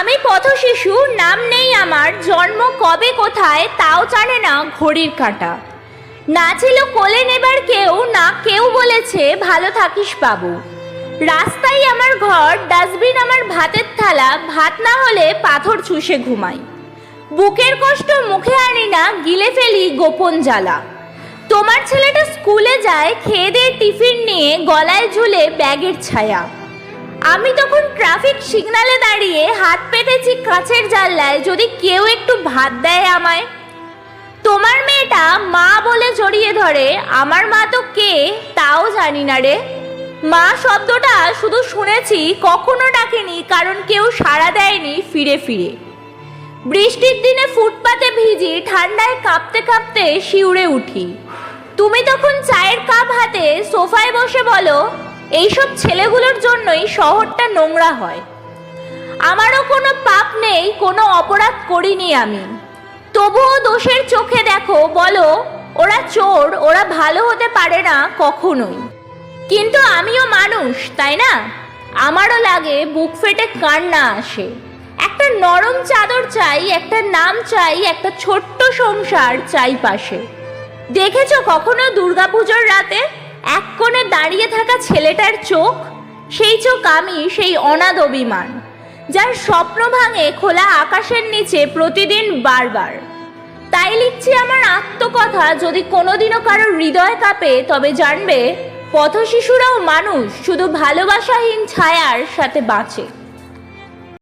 আমি পথশিশু, নাম নেই আমার, জন্ম কবে কোথায় তাও জানে না ঘড়ির কাঁটা। না ছিল কোলে নেবার কেউ, না কেউ বলেছে ভালো থাকিস বাবু। রাস্তায় আমার ঘর, ডাস্টবিন আমার ভাতের থালা, ভাত না হলে পাথর চুষে ঘুমাই। বুকের কষ্ট মুখে আনি না, গিলে ফেলি গোপন জ্বালা। তোমার ছেলেটা স্কুলে যায়, খেয়ে দিয়ে টিফিন নিয়ে, গলায় ঝুলে ব্যাগের ছায়া। আমি তখন ট্রাফিক সিগন্যালে দাঁড়িয়ে হাত পেতেছি কাছের জানলায়, যদি কেউ একটু ভাত দেয় আমায়। তোমার মেয়েটা মা বলে জড়িয়ে ধরে, আমার মা তো কে তাও জানি না রে। মা শব্দটা শুধু শুনেছি, কখনো ডাকিনি, কারণ কেউ সাড়া দেয়নি ফিরে ফিরে। বৃষ্টির দিনে ফুটপাতে ভিজি, ঠান্ডায় কাঁপতে কাঁপতে শিউরে উঠি। তুমি তখন চায়ের কাপ হাতে সোফায় বসে বলো, এইসব ছেলেগুলোর জন্যই শহরটা নোংরা হয়। আমারও কোনো পাপ নেই, কোনো অপরাধ করিনি আমি, তবুও দোষের চোখে দেখো, বলো ওরা চোর, ওরা ভালো হতে পারে না কখনোই। কিন্তু আমিও মানুষ, তাই না? আমারও লাগে, বুক ফেটে কান্না আসে। একটা নরম চাদর চাই, একটা নাম চাই, একটা ছোট্ট সংসার চাই পাশে। দেখেছো কখনো দুর্গাপুজোর রাতে এক কোণে দাঁড়িয়ে থাকা ছেলেটার চোখ? সেই চোখ আমি, সেই অনাথ অভিমান, যার স্বপ্ন ভাঙে খোলা আকাশের নিচে প্রতিদিন বারবার। তাই লিখছি আমার আত্মকথা, যদি কোনোদিনও কারোর হৃদয় কাঁপে, তবে জানবে পথশিশুরাও মানুষ, শুধু ভালোবাসাহীন ছায়ার সাথে বাঁচে।